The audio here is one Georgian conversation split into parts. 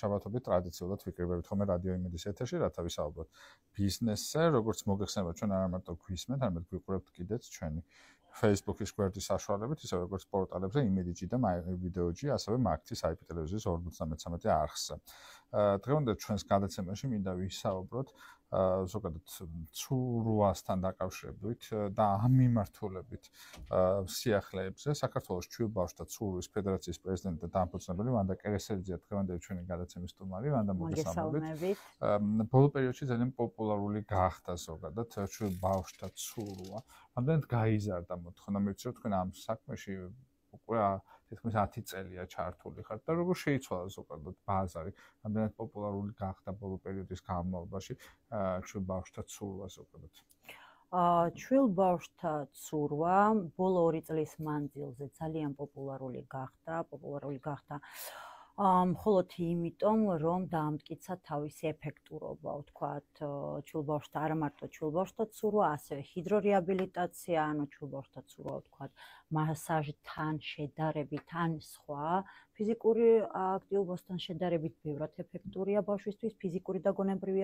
შაბათობით ტრადიციულად ვიკრიბებით ხოლმე რადიო იმედის ეთერში, რათა ვისაუბროთ ბიზნესზე, როგორც მოგეხსენება ჩვენ არ ამარტო გვისმენთ, არამედ გვიყურებთ კიდეც ჩვენი Facebook-ის გვერდის საშუალებით, ისე როგორც პორტალებზე იმედიჯი და ვიდეოჯი, ასევე მაგთის IP ტელევიზიის 43 არხზე. დღევანდელ ჩვენს გადაცემაში მინდა ვისაუბროთ ზოგადად ცურვასთან დაკავშირებით და ამ მიმართულებით სიახლეებზე. საქართველოს ჩვილბავშვთა ცურვის ფედერაციის პრეზიდენტი და დამფუძნებელი ვანდა კერესელიძეა დღევანდელი ჩვენი გადაცემის სტუმარი. ვანდა, მოგესალმებით. ბოლო პერიოდში ძალიან პოპულარული გახდა ზოგადად ჩვილბავშვთა ცურვა. რამდენად გაიზარდა მოთხოვნა მივცეთ თქვენ ამ საქმეში უკვე თითქმის 10 წელია ჩართული ხართ და როგორ შეიცვალა ზოგადად ბაზარი, რამდენად პოპულარული გახდა ბოლო პერიოდის განმავლობაში ჩვილბავშვთა ცურვა ზოგადად. ჩვილბავშვთა ცურვა ბოლო 2 წლის მანძილზე ძალიან პოპულარული გახდა. მხოლოდ იმიტომ, რომ დაამტკიცა თავისი ეფექტურობა, ვთქვათ, ჩვილბავშვთა, არა მარტო ჩვილბავშვთა ცურვა, ასევე ჰიდრორეაბილიტაცია, ანუ ჩვილბავშვთა ცურვა, ვთქვათ, მასაჟთან შედარებით, ან სხვა ფიზიკური აქტივობასთან შედარებით ბევრად ეფექტურია ბავშვისთვის, ფიზიკური და გონებრივი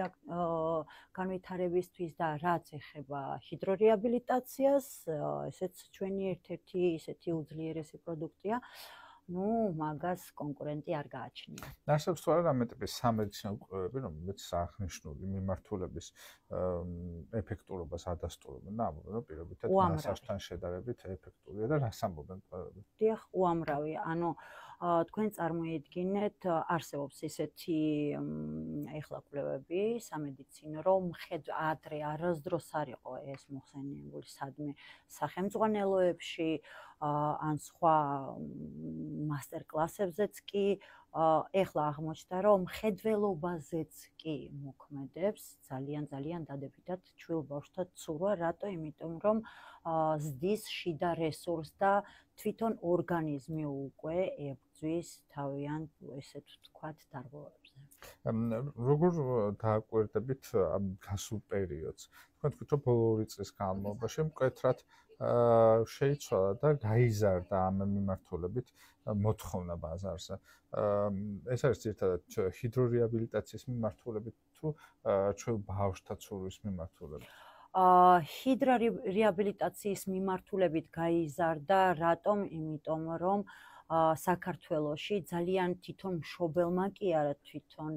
განვითარებისთვის და რაც ეხება ჰიდრორეაბილიტაციას, ესეც ჩვენი ერთ-ერთი ისეთი უძლიერესი პროდუქტია. მაგას კონკურენტი არ გააჩნია. არსებობს თუ არა რამე ტიპის სამედიცინო კვლევები, რომელიც აღნიშნული მიმართულების ეფექტურობას ადასტურებენ და ამბობენ, რომ პირობითად მასაჟთან შედარებით ეფექტურია და რას ამბობენ კვლევები? დიახ, უამრავი. თქვენ წარმოიდგინეთ, არსებობს ისეთი ეხლა კვლევები სამედიცინო, რომ ადრე არასდროს არ იყო ეს მოხსენიებული სადმე სახელმძღვანელოებში ან სხვა მასტერ კლასებზეც კი ეხლა აღმოჩნდა, რომ მხედველობაზეც კი მოქმედებს ძალიან დადებითად ჩვილბავშვთა ცურვა, რატო? იმიტომ რომ ზდის შიდა რესურსს და თვითონ ორგანიზმი უკვე ებრძვის თავიანთ ესეთ ვთქვათ დარღვევებზე. როგორ დააკვირდებით ამ გასულ პერიოდს? თქვენ თქვით, რომ ბოლო 2 წლის განმავლობაში მკვეთრად შეიცვალა და გაიზარდა ამ მიმართულებით მოთხოვნა ბაზარზე. ეს არის ძირითადად ჰიდრორეაბილიტაციის მიმართულებით თუ ჩვილბავშვთა ცურვის მიმართულებით? ჰიდრორეაბილიტაციის მიმართულებით გაიზარდა, რატომ? იმიტომ რომ საქართველოში ძალიან თვითონ მშობელმა კი არა თვითონ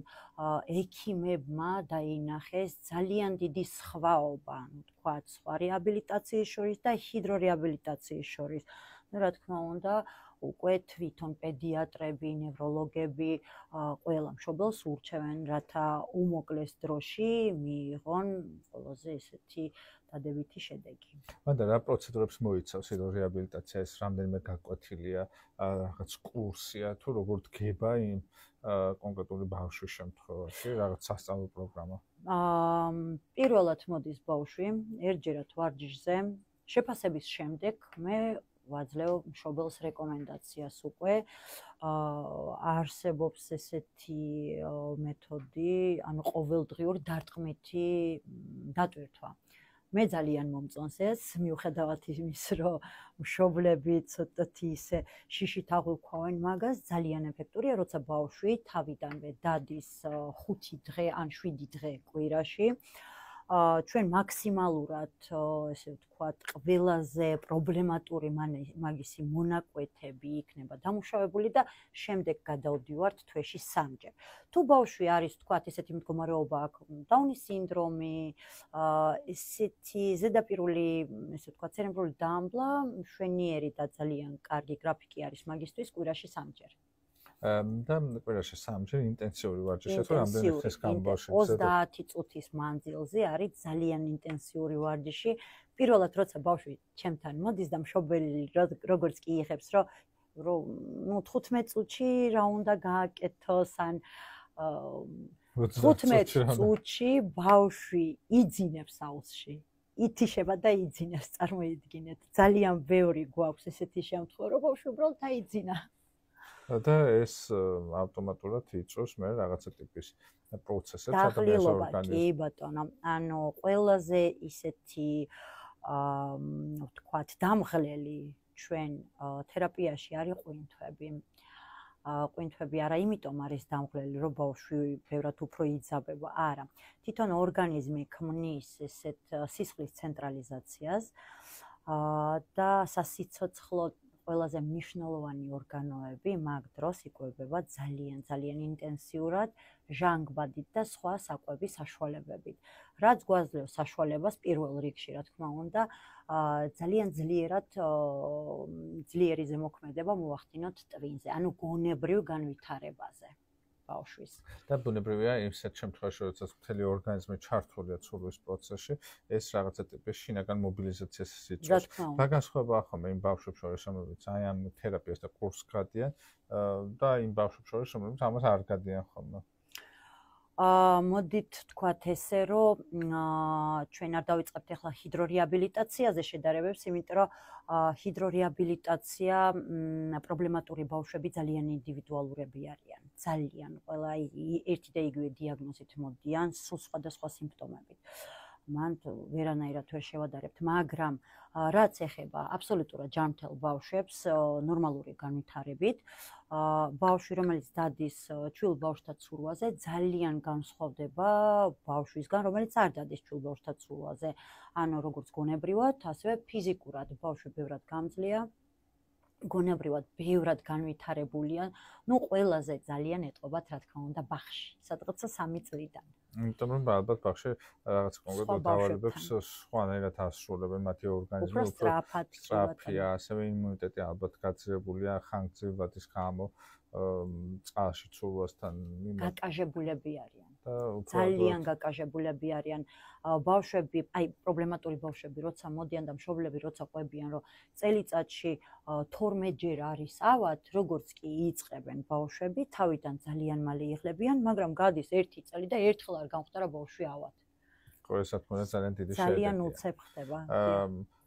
ექიმებმა დაინახეს ძალიან დიდი სხვაობა, თქვათ, სხვა რეაბილიტაციის შორის და ჰიდრორეაბილიტაციის შორის. რა თქმა უნდა, უკვე თვითონ პედიატრები, ნევროლოგები ყველა მშობელს ურჩევენ, რათა უმოკლეს დროში მიიღონ ყველაზე ესეთი დადებითი შედეგი. მანდა რა პროცედურებს მოიცავს ჰიდრორეაბილიტაცია? ეს რამდენიმე გაკვეთილია, რაღაც კურსია თუ როგორ დგება იმ კონკრეტული ბავშვის შემთხვევაში, რაღაც სასწავლო პროგრამა? პირველად მოდის ბავშვი ერთჯერად ვარჯიშზე, შეფასების შემდეგ მე ვაძლევ მშობელს რეკომენდაციას უკვე. არსებობს ესეთი მეთოდი, ანუ ყოველდღიური დარტყმითი დატვირთვა. მე ძალიან მომწონს ეს, მიუხედავად იმის, რომ მშობლები ცოტათი ისე შიშით აღვიქვავენ მაგას, ძალიან ეფექტურია, როცა ბავშვი თავიდანვე დადის 5 დღე ან 7 დღე კვირაში. ჩვენ მაქსიმალურად, ესე ვთქვათ, ყველაზე პრობლემატური მაგისი მონაკვეთები იქნება დამუშავებული და შემდეგ გადავდივართ თვეში 3-ჯერ. თუ ბავშვი არის, ვთქვათ, ესეთი მდგომარეობა აქვს, დაუნის სინდრომი, ესეთი ზედაპირული, ესე ვთქვათ, ცერებრული დამბლა, მშვენიერი და ძალიან კარგი გრაფიკი არის მაგისთვის კვირაში 3-ჯერ. და კვირაში 3-ჯერ ინტენსიური ვარჯიშია, თუ რამდენი ხნის განმავლობაში? 30 წუთის მანძილზე არის ძალიან ინტენსიური ვარჯიში. პირველად როცა ბავშვი ჩემთან მოდის და მშობელი როგორც კი იღებს, რომ 15 წუთში რა უნდა გააკეთოს ან 15 წუთში ბავშვი იძინებს აუზში. ითიშება და იძინებს, წარმოიდგინეთ. ძალიან ბევრი გვაქვს ესეთი შემთხვევა, რომ ბავშვი უბრალოდ აიძინა. და ეს ავტომატურად იწვევს მე რაღაცა ტიპის პროცესებს ადამიანის ორგანიზმში. კი ბატონო, ანუ ყველაზე ისეთი ვთქვათ, დამღლელი ჩვენ თერაპიაში არის ყვინთვები. ყვინთვები არა იმიტომ არის დამღლელი, რომ ბავშვი ბევრად უფრო იძაბება, არა. თვითონ ორგანიზმი ქმნის ესეთ სისხლის ცენტრალიზაციას და სასიცოცხლო ყველაზე მნიშვნელოვანი ორგანოები მაგ დროს იკვებება ძალიან ინტენსიურად, ჟანგბადით და სხვა საკვების საშუალებებით. რაც გვაძლევს საშუალებას პირველ რიგში, რა თქმა უნდა, ძალიან ძლიერი ზემოქმედება მოვახდინოთ ტვინზე, ანუ გონებრივ განვითარებაზე ბავშვის. და ბუნებრივია ისეთ შემთხვევაში, როდესაც მთელი ორგანიზმი ჩართულია ცურვის პროცესში, ეს რაღაცა ტიპის შინაგან მობილიზაციას იწვევს. რა განსხვავება ახლა იმ ბავშვებს შორის, რომლებიც ძალიან თერაპიას და კურსს გადიან და იმ ბავშვებს შორის, რომლებიც ამას არ გადიან ხოლმე? მოდით თქვათ ესე, რომ ჩვენ არ დავიწყებთ ახლა ჰიდრორეაბილიტაციაზე შედარებებს, იმიტომ რომ ჰიდრორეაბილიტაცია პრობლემატური ბავშვები ძალიან ინდივიდუალურები არიან. ძალიან ყველა ერთი და იგივე დიაგნოზით მოდიან, სულ სხვადასხვა სიმპტომებით. მან ვერანაირად ვერ შევადარებთ, მაგრამ რაც ეხება აბსოლუტურად ჯანმრთელ ბავშვებს ნორმალური განვითარებით, ბავშვი, რომელიც დადის ჩვილ ბავშვთა ცურვაზე, ძალიან განსხვავდება ბავშვისგან, რომელიც არ დადის ჩვილ ბავშვთა ცურვაზე. ანუ როგორც გონებრივად, ასევე ფიზიკურად ბავშვი ბევრად გამძლეა, გონებრივად ბევრად განვითარებულია. ნუ ყველაზე ძალიან ეტყობათ, რა თქმა უნდა, ბაღში, სადღაცა 3 წლიდან. იმიტომ რომ ალბათ ბავშვი რაღაც კონკრეტულ დავალებებს სხვანაირად ასრულებენ, მათი ორგანიზმი უფრო სწრაფია, ასევე იმუნიტეტი ალბათ გაძლებულია ხანგრძლივი ვადის გამო წყალში ცურვასთან გაკაჟებულები არიან. ძალიან გაკაჟებულები არიან. ბავშვები, აი პრობლემატური ბავშვები, როცა მოდიან და მშობლები როცა ყვებიან, რომ წელიწადში 12ჯერ არის ავად, როგორც კი იწყებენ ბავშვები, თავიდან ძალიან მალე იღლებიან, მაგრამ გადის 1 წელი და ერთხელ არ გამხდარა ბავშვი ავად. ხო, ეს რა თქმა უნდა ძალიან დიდი შედეგია. ძალიან უცებ ხდება.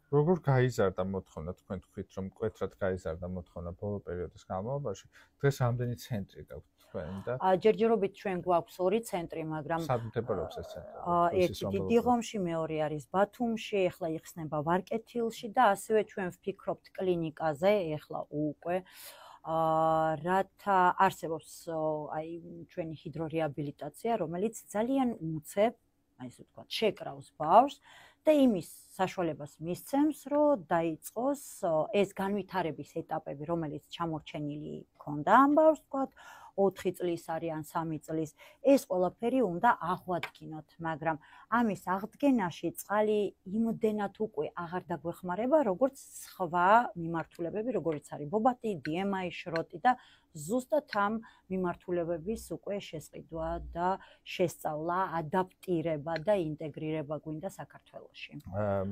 როგორ გაიზარდა მოთხოვნა, თქვენ თქვით, რომ მკვეთრად გაიზარდა მოთხოვნა ბოლო პერიოდის განმავლობაში? დღეს რამდენი ცენტრი გაქვთ თქვენ და ჯერჯერობით ჩვენ გვაქვს 2 ცენტრი, მაგრამ სად მდებარეობს ეს ცენტრი? ერთი დიდიღომში, მეორე არის ბათუმში, ეხლა იხსნება ვარკეთილში და ასევე ჩვენ ვფიქრობთ კლინიკაზე, ეხლა უკვე რათა არსებობს აი ჩვენი ჰიდრორეაბილიტაცია, რომელიც ძალიან უცებ, აი ესე ვთქვათ, შეკრავს ბავშვს და იმის საშუალებას მისცემს, რომ დაიწყოს ეს განვითარების ეტაპები, რომელიც ჩამორჩენილი ქონდა ამ ბავშვს, ვთქვათ, 4 წლის არიან 3 წლის, ეს ყველაფერი უნდა აღვადგინოთ, მაგრამ ამის აღდგენაში წყალი იმდენად უკვე აღარ დაგვეხმარება, როგორც სხვა მიმართულებები, როგორც არის ბობატი, DMI, შროტი და ზუსტად ამ მიმართულებების უკვე შესყიდვა და შესწავლა, ადაპტირება და ინტეგრირება გვინდა საქართველოში.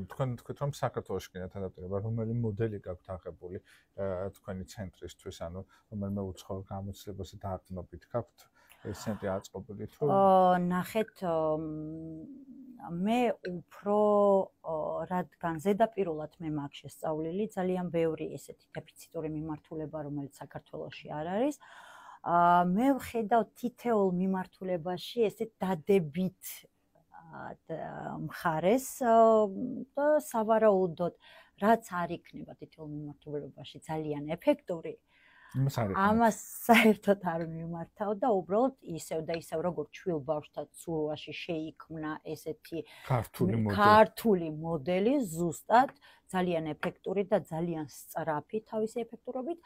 თქვენ თქვით, რომ საქართველოში გინდათ ადაპტირება, რომელი მოდელი გაქვთ აღებული თქვენი ცენტრისთვის, ანუ რომელიმე უცხოურ გამოცდილებაზე დაყრდნობით გაქვთ ეს ცენტრი აწყობილი თუ? ნახეთ, მე უფრო რადგან ზედაპირულად მე მაქვს შესწავლილი ძალიან ბევრი ესეთი დეფიციტური მიმართულება, რომელიც საქართველოში არ არის. მე ვხედავ თითოეულ მიმართულებაში ესეთ დადებით მხარეს და სავარაუდოდ რაც არ იქნება თითოეულ მიმართულებაში ძალიან ეფექტური, ამას საერთოდ არ მიმართავ და უბრალოდ ისევ და ისევ როგორც ჩვილ ბავშვთა ცურვაში შეიქმნა ესეთი ქართული მოდელი, ზუსტად ძალიან ეფექტური და ძალიან სწრაფი თავისი ეფექტურობით,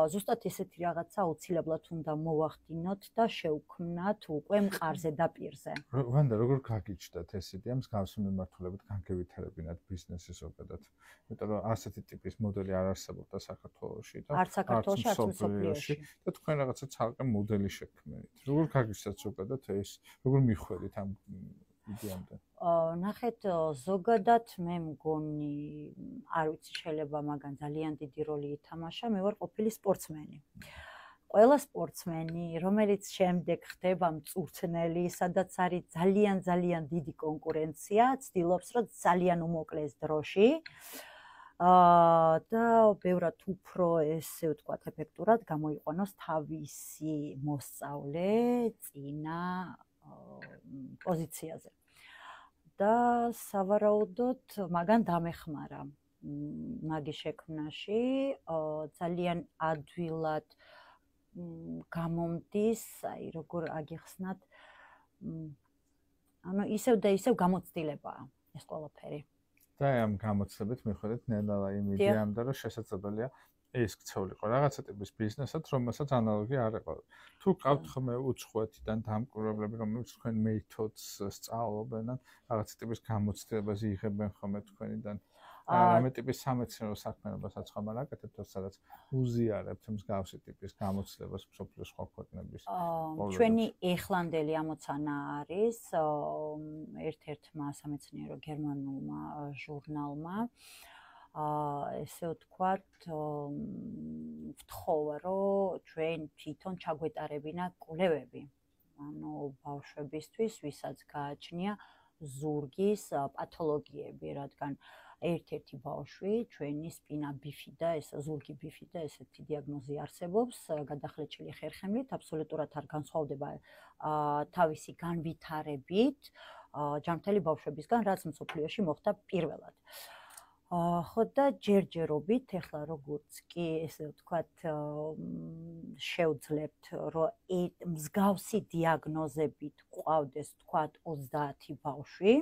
ზუსტად ესეთი რაღაცა აუცილებლად უნდა მოვახდინოთ და შევქმნათ უკვე მყარზე და პირზე. ვანდა, როგორ გაგიჩნდათ ეს იდეა მსგავსი მიმართულებით განგევითარებინათ ბიზნესის ზოგადად? იმიტომ რომ ასეთი ტიპის მოდელი არ არსებობდა საქართველოში და არც საქართველოში, არც მსოფლიოში. და თქვენ რაღაცა ცალკე მოდელი შექმნით. როგორ გაგიჩნდათ ზოგადად ეს? როგორ მიხვედით ამ იდეამდე? ნახეთ, ზოგადად მე მგონი, არ ვიცი, შეიძლება მაგან ძალიან დიდი როლი ითამაშა, მე ვარ ყოფილი სპორტსმენი. ყველა სპორტსმენი, რომელიც შემდეგ ხდება მწვრთნელი, სადაც არის ძალიან დიდი კონკურენცია, ცდილობს, რომ ძალიან უმოკლეს დროში და ბევრად უფრო ესე ვთქვათ ეფექტურად გამოიყვანოს თავისი მოსწავლე წინა პოზიციაზე. და სავარაუდოდ მაგან დამეხმარა მაგის შექმნაში, ძალიან ადვილად გამომდის, აი როგორ აგიხსნათ, ანუ ისევ და ისევ გამოცდილებაა ეს ყველაფერი. და ამ გამოცდილებით მიხვდეთ ნელა იმედიამდე რომ შესაძლებელია ეს ქცეულიყო რაღაცა ტიპის ბიზნესად, რომელსაც ანალოგი არ ეყო. თუ ყავთ ხმე უცხოეთიდან დამკვირვებლები, რომლებიც თქვენ მეთოდს სწავლობენ, რაღაცა ტიპის გამოცდილებას იღებენ ხოლმე თქვენიდან. რამე ტიპის სამეცნიერო საქმიანობასაც ხომ არ აკეთებთ, სადაც უზიარებთ მსგავსი ტიპის გამოცდილებას მსოფლიოს სხვა ქვეყნების. ჩვენი ეხლანდელი ამოცანა არის ერთ-ერთმა სამეცნიერო გერმანულმა ჟურნალმა ესე ვთქვათ, ვთხოვა, რომ ჩვენ თვითონ ჩაგვეტარებინა კვლევები. ანუ ბავშვებისთვის, ვისაც გააჩნია ზურგის პათოლოგიები, რადგან ერთ-ერთი ბავშვი, ჩვენი სპინა ბიფიდა, ეს ზურგი ბიფიდა, ესეთი დიაგნოზი არსებობს, გადახლეჩილი ხერხემლით, აბსოლუტურად არ განსხვავდება თავისი განვითარებით ჯანმრთელი ბავშვებისგან, რაც მსოფლიოში მოხდა პირველად. ხო და ჯერჯერობით, ეხლა როგორც კი ესე ვთქვათ, შევძლებთ, რომ მსგავსი დიაგნოზებით ყავდეს, ვთქვათ, 30 ბავშვი,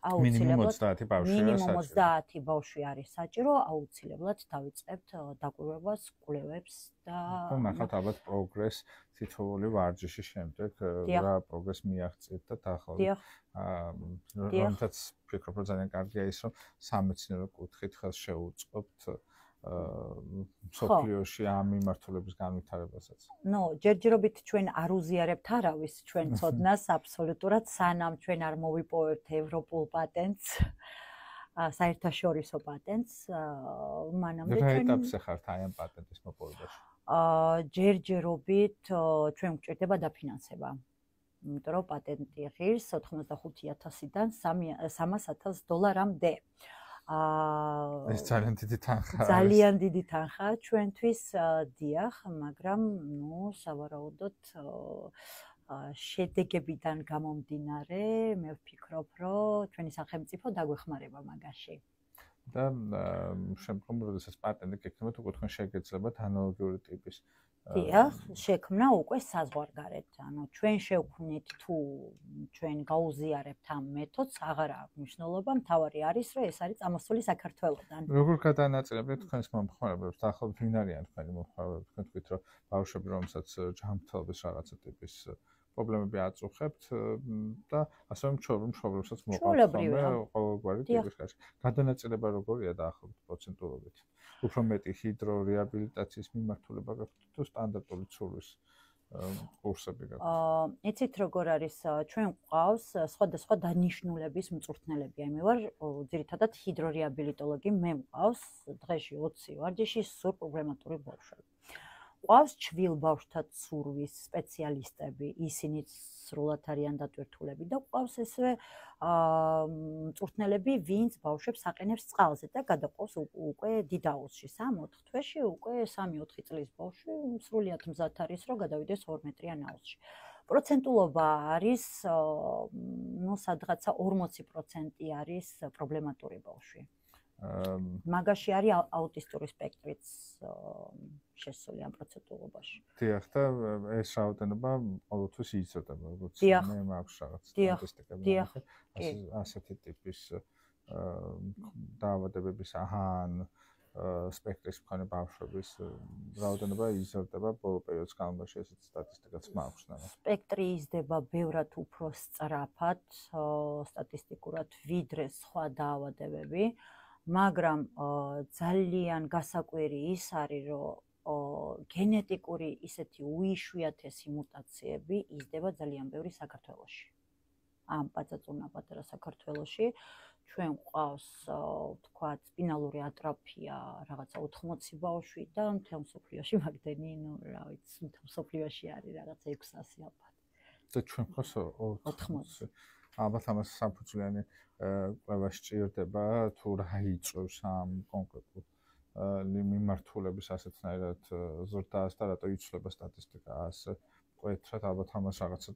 აუცილებლად მინიმუმ 30 ბავშვი არის საჭირო, აუცილებლად დავიწყებთ დაკვირვებას, კვლევებს და ნახავთ ალბათ პროგრესს თითოეული ვარჯიშის შემდეგ რა პროგრესს მიაღწევთ და დაახლოებით რომელთაც ფიქრობ რომ ძალიან კარგია ის რომ სამეცნიერო კუთხით ხელს შეუწყობთ მსოფლიოში ამ მიმართულების განვითარებასაც. ნუ ჯერჯერობით ჩვენ არ უზიარებთ არავის ჩვენ ცოდნას აბსოლუტურად სანამ ჩვენ არ მოვიპოვებთ ევროპულ პატენტს, საერთაშორისო პატენტს, მანამდე ჩვენ ეტაპზე ხართ აი ამ პატენტის მოპოვებაში. ჯერჯერობით ჩვენ გვჭირდება დაფინანსება. იმიტომ რომ პატენტი ღირს 85,000-დან $300,000-მდე. ეს ძალიან დიდი თანხაა. ძალიან დიდი თანხაა ჩვენთვის, დიახ, მაგრამ ნუ სავარაუდოდ შედეგებიდან გამომდინარე, მე ვფიქრობ, რომ ჩვენი სახელმწიფო დაგვეხმარება მაგაში. და შემდგომ როდესაც პატენტი გექნებათ, უკვე თქვენ შეგეძლებათ ანალოგიური ტიპის დიახ, შექმნა უკვე საზღვარგარეთ. ანუ ჩვენ შევქმნით თუ ჩვენ გაუზიარებთ ამ მეთოდს, აღარ აქვს მნიშვნელობა, მთავარი არის, რომ ეს არის წამოსული საქართველოდან. როგორ გადაანაწილებთ თქვენს მომხმარებლებს? დაახლოებით ვინ არიან თქვენი მომხმარებლები? თქვენ თქვით, რომ ბავშვები, რომელსაც ჯანმრთელობის რაღაცა ტიპის პრობლემები აწუხებთ და ასევე მშობლებსაც მოყავთ ყოველგვარი ტიპის კაში. გადანაწილება როგორია დაახლოებით პროცენტულობით? უფრო მეტი ჰიდრორეაბილიტაციის მიმართულება გაქვთ თუ სტანდარტული ცურვის კურსები გაქვთ? იცით როგორ არის, ჩვენ გვყავს სხვადასხვა დანიშნულების მწვრთნელები. აი მე ვარ ძირითადად ჰიდრორეაბილიტოლოგი, მე მყავს დღეში 20 ვარჯიში სურპრობლემატური ბავშვები. ყავს ჩვილ ბავშვთა ცურვის სპეციალისტები, ისინიც სრულად არიან დატვირთულები და ყავს ესე მწვრთნელები, ვინც ბავშვებს აყენებს წყალზე და გადაყავს უკვე დიდ აუზში, 3-4 თვეში უკვე 3-4 წლის ბავშვი სრულად მზად არის, რომ გადავიდეს 2 მეტრიან აუზში. პროცენტულობა არის, ნუ სადღაცა 40% არის პრობლემატური ბავშვი. მაგაში არის აუტისტური სპექტრიც შესული ამ პროცენტულობაში. დიახ, და ეს რაოდენობა ყოველთვის იზრდება, როგორც მე მაქვს რაღაც სტატისტიკები. ასეთი ტიპის დაავადებების ან სპექტრის მქონე ბავშვების რაოდენობა იზრდება ბოლო პერიოდის განმავლობაში, ესეც სტატისტიკაც მაქვს. სპექტრი იზრდება ბევრად უფრო სწრაფად სტატისტიკურად ვიდრე სხვა დაავადებები. მაგრამ ძალიან გასაკვირი ის არის, რომ გენეტიკური ისეთი უიშვიათესი მუტაციები იზრდება ძალიან ბევრი საქართველოში. ამ პაწაწუნა პატარა საქართველოში ჩვენ გვყავს, ვთქვათ, სპინალური ატროფია, რაღაცა 80 ბავშვი და მთელ მსოფლიოში მაგდენი, ნუ რა ვიცი, მთელ მსოფლიოში არის რაღაცა 600 ალბათ. და ჩვენ გვყავს 80. ალბათ ამას საფუძვლიანი კვლევა სჭირდება თუ რა იწვევს ამ კონკრეტულ მიმართულების ასეთნაირად ზრდას და რატო იცვლება სტატისტიკა ასე მკვეთრად, ალბათ ამას რაღაცა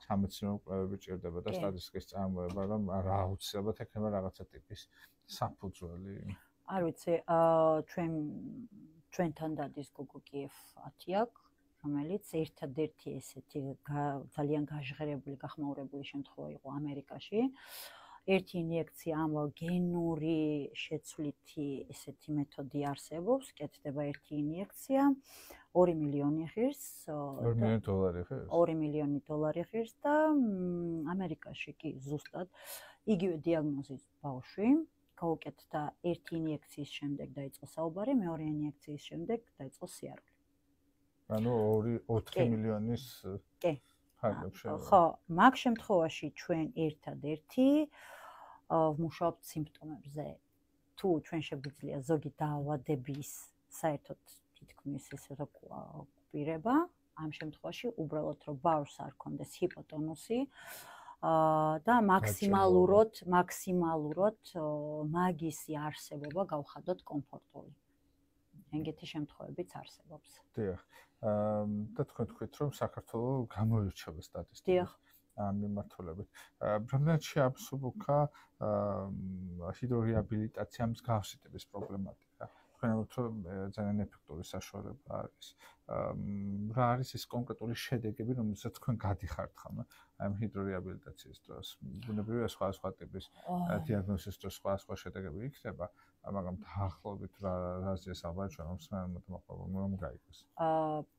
სამეცნიერო კვლევები ჭირდება და სტატისტიკის წარმოება, რომ რა აუცილებლად ექნება რაღაცა ტიპის საფუძველი. არ ვიცი, ჩვენთან დადის გოგო კიევ 10 აქვს. რომელიც ერთადერთი ესეთი ძალიან გაჟღერებული, გახმაურებული შემთხვევა იყო ამერიკაში. ერთი ინიექცია ამბავ გენური შეცვლითი ესეთი მეთოდი არსებობს, კეთდება ერთი ინიექცია 2 მილიონი ღირს, 2 მილიონი დოლარი ღირს. 2 მილიონი დოლარი ღირს და ამერიკაში კი ზუსტად იგივე დიაგნოზის ბავშვი გაუკეთდა ერთი ინიექციის შემდეგ დაიწყო საუბარი, მეორე ინიექციის შემდეგ დაიწყო სიარული. ანუ 4 მილიონის ფარგლებში. ხო, მაგ შემთხვევაში ჩვენ ერთადერთი ვმუშაობთ სიმპტომებზე. თუ ჩვენ შეგვიძლია ზოგი დაავადების საერთოდ თითქმის ესე რა გვპირება, ამ შემთხვევაში უბრალოდ რომ ბავშვს არ ქონდეს ჰიპოტონუსი და მაქსიმალურად მაგისი არსებობა გავხადოთ კომფორტული. ეგეთი შემთხვევებიც არსებობს. დიახ. და თქვენ თქვით რომ საქართველოს გამოირჩევა სტატისტიკით ამ მიმართულებით. რამდენად შეაბსუბუქა ჰიდრორეაბილიტაცია მსგავსების პრობლემატიკა. თქვენ ამბობთ რომ ძალიან ეფექტური საშუალება არის. რა არის ეს კონკრეტული შედეგები, რომელსაც თქვენ გადიხართ ხომ ამ ჰიდრორეაბილიტაციის დროს? ბუნებრივია სხვა ტიპის დიაგნოზის დროს სხვა შედეგები იქნება, მაგრამ დაახლოებით რაზეა საუბარი ჩვენ რომ გაიგოს.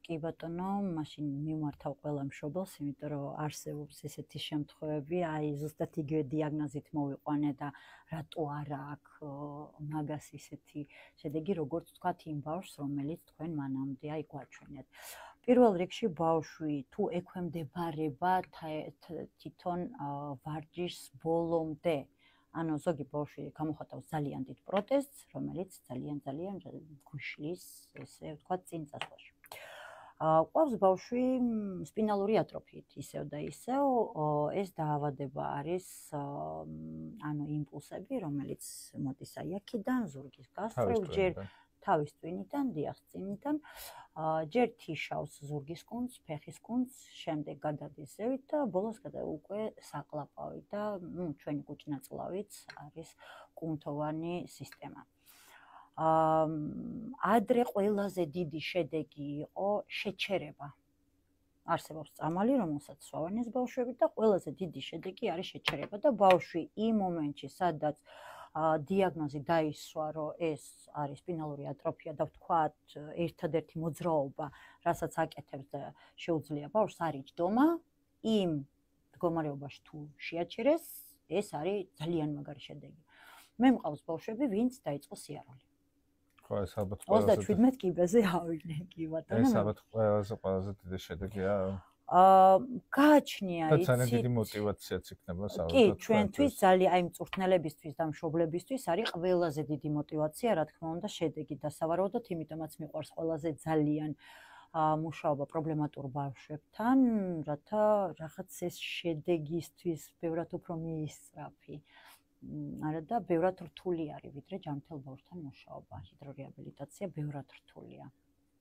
კი ბატონო, მაშინ მიმართავ ყველა მშობელს, იმიტომ რომ არსებობს ესეთი შემთხვევები, აი ზუსტად იგივე დიაგნოზით მოვიყვანე და რატო არა აქვს მაგას ისეთი შედეგი, როგორც თქვათ იმ ბავშვს, რომელიც თქვენ მანამდე აი გვაჩვენეთ. პირველ რიგში ბავშვი თუ ექვემდებარება თვითონ ვარჯიშს ბოლომდე, ანუ ზოგი ბავშვი გამოხატავს ძალიან დიდ პროტეზს, რომელიც ძალიან გვიშლის, ესე ვთქვათ, წინ წასვლაში. ყავს ბავშვი სპინალური ატროფიით, ისევ და ისევ ეს დაავადება არის ანუ იმპულსები, რომელიც მოდის აი აქედან, ზურგის გასწვრივ, ჯერ თავის ტვინიდან, დიახ, წინიდან, ჯერ თიშავს ზურგის კუნძს, ფეხის კუნძს, შემდეგ გადადის ზევით და ბოლოს უკვე საკლაპავი და ჩვენი კუჭნაწლავიც არის კუნთოვანი სისტემა. ადრე ყველაზე დიდი შედეგი იყო შეჩერება. არსებობს წამალი, რომელსაც სვავენ ეს ბავშვები და ყველაზე დიდი შედეგი არის შეჩერება და ბავშვი იმ მომენტში, სადაც დიაგნოზი დაისვა, რომ ეს არის სპინალური ატროფია და ვთქვათ, ერთადერთი მოძრაობა, რასაც აკეთებს და შეუძლია ბავშვს არის ჯდომა, იმ მდგომარეობაში თუ შეაჩერეს, ეს არის ძალიან მაგარი შედეგი. მე მყავს ბავშვები, ვინც დაიწყო სიარული. ხო, ეს ალბათ ყველაზე 37 კიბეზე ავიდნენ კი ბატონო. ეს ალბათ ყველაზე დიდი შედეგია. გააჩნია იცით. და ძალიან დიდი мотиваციაც იქნება საერთოდ. კი, ჩვენთვის ძალიან აი მწვრთნელებისთვის და მშობლებისთვის არის ყველაზე დიდი мотиваცია, რა თქმა უნდა, შედეგი და სავარაუდოდ იმიტომაც მიყვარს ყველაზე ძალიან მუშაობა პრობლემატურ ბავშვებთან, რათა რაღაც ეს შედეგისთვის ბევრად უფრო მიისწრაფი. არა და ბევრად რთული არის, ვიდრე ჯანმრთელ ბავშვთან მუშაობა. ჰიდრორეაბილიტაცია ბევრად რთულია.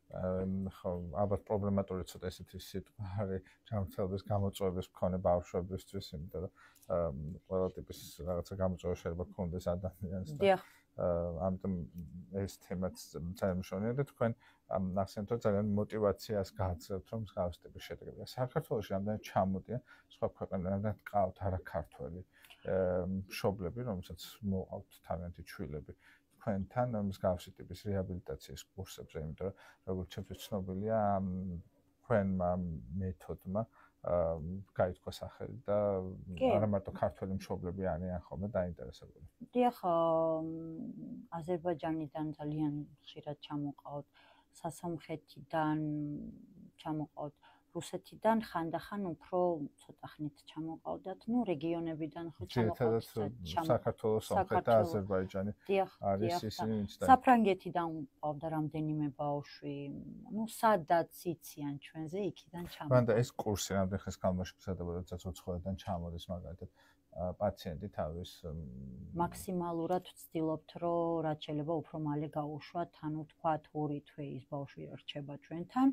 ხო, ალბათ პრობლემატური ცოტა ესეთი სიტყვა არის ჯანმრთელობის გამოწვევების მქონე ბავშვებისთვის, იმიტომ რომ ყველა ტიპის რაღაცა გამოწვევა შეიძლება გქონდეს ადამიანს და ამიტომ ეს თემაც ძალიან მნიშვნელოვანია და თქვენ ახსენეთ რომ ძალიან мотиваციას გააძლევთ რომ მსგავს ტიპის შედეგები. საქართველოში რამდენად ჩამოდიან სხვა ქვეყნებიდან ყავთ არა ქართველი მშობლები, რომელსაც მოყავთ თავიანთი ჩვილები. თქვენთან მსგავსი ტიპის რეაბილიტაციის კურსებზე, იმიტომ რომ როგორც ჩემთვის ცნობილია, თქვენმა მეთოდმა გაითქვა სახელი და არა მარტო ქართველი მშობლები არიან ხოლმე დაინტერესებული. დიახ, აზერბაიჯანიდან ძალიან ხშირად ჩამოყავთ, სასამხეთიდან ჩამოყავთ, რუსეთიდან ხანდახან უფრო ცოტა ხნით ჩამოყავდათ, ნუ რეგიონებიდან ხო ჩამოყავთ. საქართველოს, სამხრეთ და აზერბაიჯანი არის ისინი, ვინც საფრანგეთიდან ყავდა რამდენიმე ბავშვი, ნუ სადაც იციან ჩვენზე, იქიდან ჩამოყავთ. მანდა ეს კურსი რამდენ ხნის განმავლობაში მზადდება, როდესაც უცხოეთიდან ჩამოდის მაგალითად პაციენტი თავის მაქსიმალურად ვცდილობთ, რომ რაც შეიძლება უფრო მალე გაუშვათ, ანუ ვთქვათ 2 თვე ის ბავშვი რჩება ჩვენთან.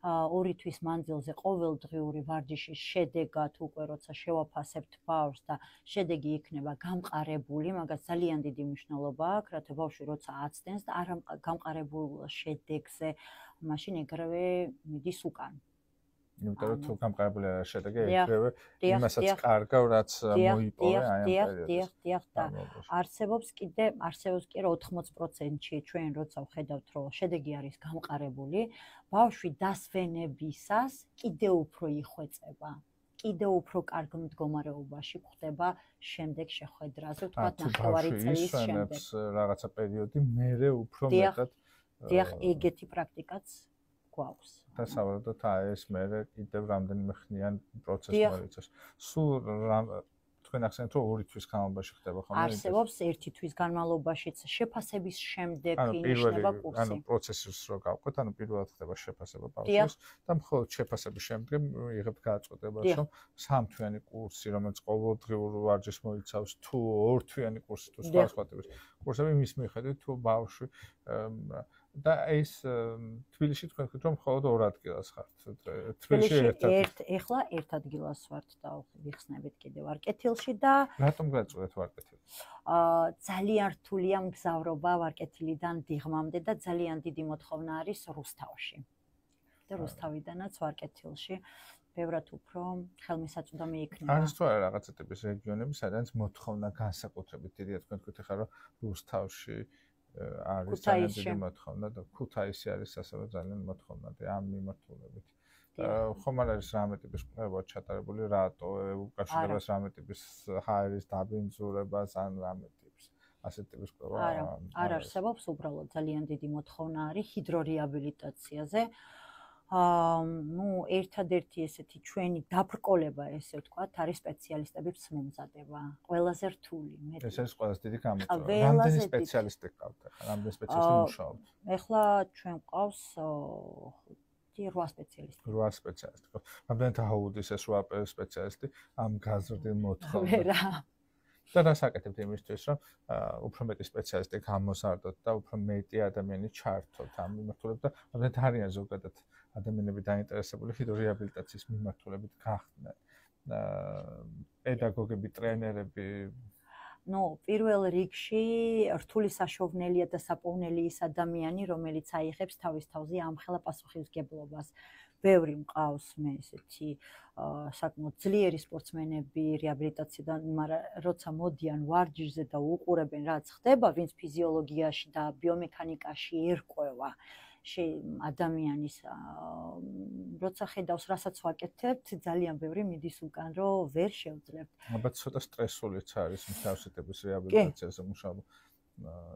2 თვის მანძილზე ყოველდღიური ვარჯიშის შედეგად უკვე როცა შევაფასებთ ბავშვს და შედეგი იქნება გამყარებული, მაგას ძალიან დიდი მნიშვნელობა აქვს, რათა ბავშვი როცა აცდენს და არ გამყარებულ შედეგზე მაშინ ეგრევე მიდის უკან. იმიტომ რომ თუ გამყარებული არ შედეგი ეგრევე იმასაც კარგავ რაც მოიპოვე აი ამ პერიოდში. დიახ და არსებობს კი 80%-ში ჩვენ როცა ვხედავთ რომ შედეგი არის გამყარებული, ბავშვი დასვენებისას კიდევ უფრო იხვეწება. კიდევ უფრო კარგ მდგომარეობაში ხდება შემდეგ შეხვედრაზე, ვთქვათ, ნახევარი წლის შემდეგ. რაღაცა პერიოდი მერე უფრო მეტად დიახ, ეგეთი პრაქტიკაც გვაქვს. და სავარაუდოდ ეს მერე კიდევ რამდენიმე ხნიან პროცესს მოიცავს. სულ თქვენ ახსენეთ რომ 2 თვის განმავლობაში ხდება ხოლმე? არსებობს 1 თვის განმავლობაშიც შეფასების შემდეგ ინიშნება კურსი. ანუ პროცესს რო გავყვეთ, ანუ პირველად ხდება შეფასება ბავშვის და მხოლოდ შეფასების შემდეგ იღებთ გადაწყვეტებას, რომ 3 თვიანი კურსი, რომელიც ყოველდღიურ ვარჯიშს მოიცავს, თუ 2 თვიანი კურსი თუ სხვა ტიპის კურსები, მის მიხედვით თუ ბავშვი და ეს თბილისში თქვენ ხით რომ მხოლოდ 2 ადგილას ხართ. თბილისში ეხლა 1 ადგილას ვართ და ვიხსნებით კიდევ ვარკეთილში და რატომ გაწყვეტეთ ვარკეთილში? ძალიან რთულია მგზავრობა ვარკეთილიდან დიღმამდე და ძალიან დიდი მოთხოვნა არის რუსთავში. და რუსთავიდანაც ვარკეთილში ბევრად უფრო ხელმისაწვდომი იქნება. არის თუ არა რაღაცა ტიპის რეგიონები, სადაც მოთხოვნა განსაკუთრებით დიდია, თქვენ თქვით ახლა რომ რუსთავში არის ძალიან დიდი მოთხოვნა და ქუთაისი არის ასევე ძალიან მოთხოვნა და ამ მიმართულებით. ხომ არ არის რამე ტიპის კვლევა ჩატარებული, რატო უკავშირებას რამე ტიპის ჰაერის დაბინძურებას ან რამე ტიპის ასეთ ტიპის კვლევა არ არსებობს, უბრალოდ ძალიან დიდი მოთხოვნა არის ჰიდრორეაბილიტაციაზე. ну ერთადერთი ესეთი ჩვენი დაბრკოლება ესე ვთქვათ არის სპეციალისტების მომზადება. ყველაზე რთული მე. ეს არის ყველაზე დიდი გამოწვევა. რამდენი სპეციალისტი გყავთ ახლა? რამდენი სპეციალისტი მუშაობთ? ეხლა ჩვენ ყავს 8 სპეციალისტი. 8 სპეციალისტი. რამდენად აუდის ეს 8 სპეციალისტი ამ გაზრდილ მოთხოვნას? და რასაკეთებთ იმისთვის, რომ უფრო მეტი სპეციალისტი გამოსარდოთ და უფრო მეტი ადამიანი ჩართოთ ამ მიმართულებით და რამდენად არიან ზოგადად ადამიანები დაინტერესებული ჰიდრორეაბილიტაციის მიმართულებით გახდნენ. პედაგოგები, ტრენერები. ну, პირველ რიგში რთული საშოვნელია და საპოვნელი ის ადამიანი, რომელიც აიღებს თავის თავზე ამხელა პასუხისმგებლობას. ბევრი მყავს მე ესეთი საკმაოდ ძლიერი სპორტსმენები რეაბილიტაციიდან, მაგრამ როცა მოდიან ვარჯიშზე და უყურებენ რაც ხდება, ვინც ფიზიოლოგიაში და ბიომექანიკაში ერკვევა ადამიანის როცა ხედავს რასაც ვაკეთებთ, ძალიან ბევრი მიდის უკან, რომ ვერ შევძლებთ. ალბათ ცოტა სტრესულიც არის მსგავსი ტიპის რეაბილიტაციაზე მუშაობა.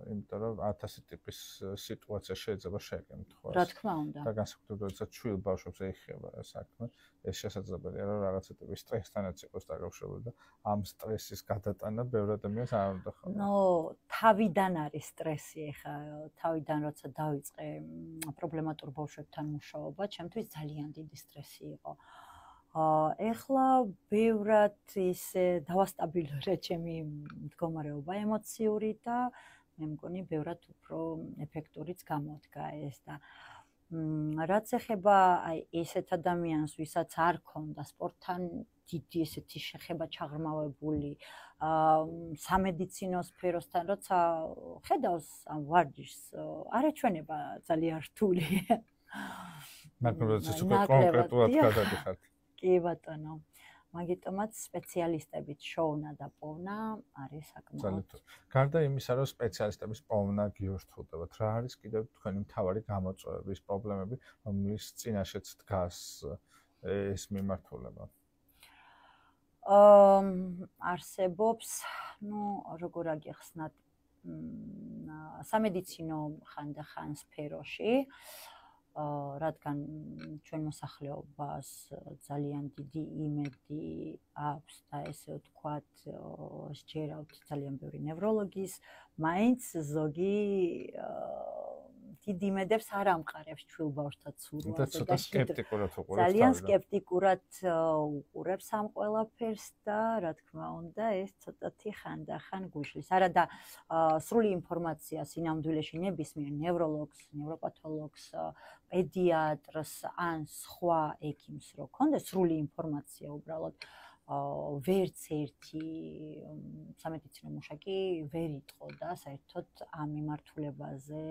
იმიტომ რომ 1000 ტიპის სიტუაცია შეიძლება შეგემთ ხო? რა თქმა უნდა. და განსაკუთრებით როდესაც ჩვილ ბავშვებს ეხება საქმე, ეს შესაძლებელია რომ რაღაცა ტიპის სტრესთანაც იყოს დაკავშირებული და ამ სტრესის გადატანა ბევრ ადამიანს არ უნდა ხოლმე. ნუ თავიდან არის სტრესი ახლა, თავიდან როცა დავიწყე პრობლემატურ ბავშვებთან მუშაობა, ჩემთვის ძალიან დიდი სტრესი იყო. ეხლა ბევრად ისე დავასტაბილურე ჩემი მდგომარეობა ემოციური და მე მგონი ბევრად უფრო ეფექტურიც გამოდგა ეს და რაც ეხება აი ესეთ ადამიანს, ვისაც არ ქონდა სპორტთან დიდი ესეთი შეხება ჩაღრმავებული, სამედიცინო სფეროსთან, როცა ხედავს ამ ვარჯიშს, არ ეჩვენება ძალიან რთული. მაგრამ როდესაც უკვე კონკრეტულად გადადიხართ. კი ბატონო. მაგიტომაც სპეციალისტებით შოვნა და პოვნა არის საკმაოდ. გარდა იმისა, რომ სპეციალისტების პოვნა გიორთულდებათ, რა არის კიდევ თქვენი მთავარი გამოწვევები, პრობლემები, რომლის წინაშეც დგას ეს მიმართულება? არსებობს, ну, როგორ აგიხსნათ, სამედიცინო ხანდახან სფეროში რადგან ჩვენ მოსახლეობას ძალიან დიდი იმედი აქვს და ესე ვთქვათ, სჯერავთ ძალიან ბევრი ნევროლოგის, მაინც ზოგი დიდ იმედებს არ ამყარებს ჩვილ ბავშვთა ცურვაზე და სკეპტიკურად უყურებს. ძალიან სკეპტიკურად უყურებს ამ ყველაფერს და რა თქმა უნდა, ეს ცოტათი ხანდახან გუშლის. არა და სრული ინფორმაცია სინამდვილეში ნებისმიერ ნევროლოგს, ნევროპათოლოგს, პედიატრს ან სხვა ექიმს რო ქონდეს სრული ინფორმაცია უბრალოდ ვერც ერთი სამედიცინო მუშაკი ვერ იტყო და საერთოდ ამ მიმართულებაზე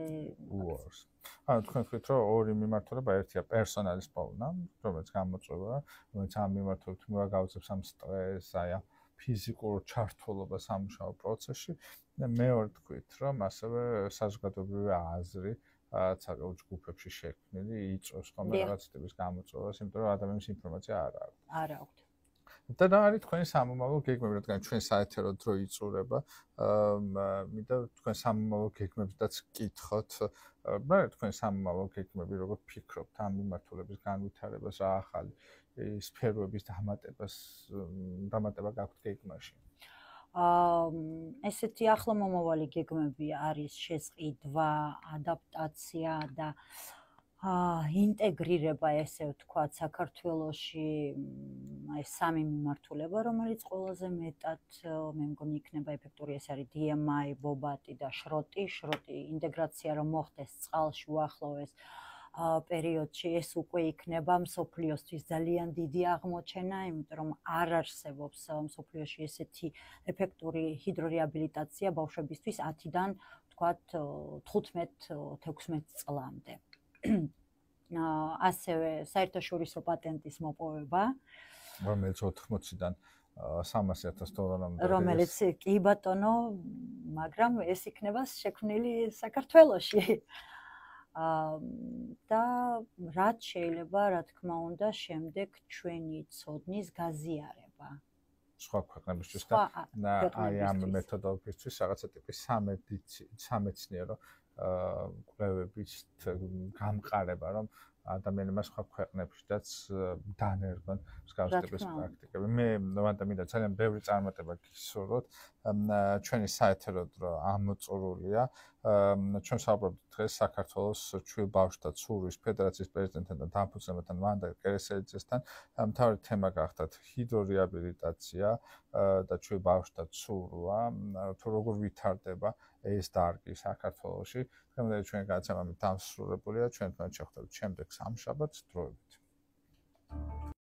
უარს. თქვენ თქვით, რომ ორი მიმართულება, ერთია პერსონალის პოვნა, რომელიც გამოწვევა, რომელიც ამ მიმართულებით მოაგავსებს ამ სტრესს, აი ამ ფიზიკურ ჩართულობას სამუშაო პროცესში და მეორე თქვით, რომ ასევე საზოგადოებრივი აზრი ცალკეულ ჯგუფებში შექმნილი იწვევს ხოლმე რაღაც ტიპის გამოწვევას, იმიტომ რომ ადამიანის ინფორმაცია არ აქვს. არ აქვს. და რა არის თქვენი სამომავლო გეგმები, რადგან ჩვენ საეთერო დრო იწურება, მინდა თქვენ სამომავლო გეგმებსაც გკითხოთ. რა არის თქვენი სამომავლო გეგმები, როგორ ფიქრობთ ამ მიმართულების განვითარებას, რა ახალი სფეროების დამატება გაქვთ გეგმაში? ესეთი ახლო მომავალი გეგმები არის შესყიდვა, ადაპტაცია და ინტეგრირება, ესე ვთქვათ, საქართველოში აი სამი მიმართულება, რომელიც ყველაზე მეტად მე მგონი იქნება ეფექტური, ეს არის DMI, ბობატი და შროტი. შროტი ინტეგრაცია რომ მოხდეს წყალში უახლოეს პერიოდში, ეს უკვე იქნება მსოფლიოსთვის ძალიან დიდი აღმოჩენა, იმიტომ რომ არ არსებობს მსოფლიოში ესეთი ეფექტური ჰიდრორეაბილიტაცია ბავშვებისთვის 10-დან, ვთქვათ, 15-16 წლამდე. ასევე საერთაშორისო პატენტის მოპოვება, რომელიც 80-დან $300,000-მდე. რომელიც კი ბატონო, მაგრამ ეს იქნება შექმნილი საქართველოში. და რაც შეიძლება, რა თქმა უნდა, შემდეგ ჩვენი ცოდნის გაზიარება. სხვა ქვეყნებისთვის და აი ამ მეთოდოლოგიისთვის რაღაცა ტიპის სამეცნიერო კვლევების გამყარება, რომ ადამიანებმა სხვა ქვეყნებშიც დანერგონ მსგავს ტიპის პრაქტიკები. მე მინდა ძალიან ბევრი წარმატება გისურვოთ. ჩვენი საეთერო დრო ამოწურულია. ჩვენ საუბრობთ დღეს საქართველოს ჩვილ ბავშვთა ცურვის ფედერაციის პრეზიდენტთან და დამფუძნებელთან ვანდა კერესელიძესთან. მთავარი თემა გახდათ ჰიდრორეაბილიტაცია და ჩვილ ბავშვთა ცურვა, თუ როგორ ვითარდება ეს დარგი საქართველოში. დღემდე ჩვენ გადაცემა დამსრულებულია. ჩვენ თქვენ შევხვდებით შემდეგ სამშაბათს დროებით.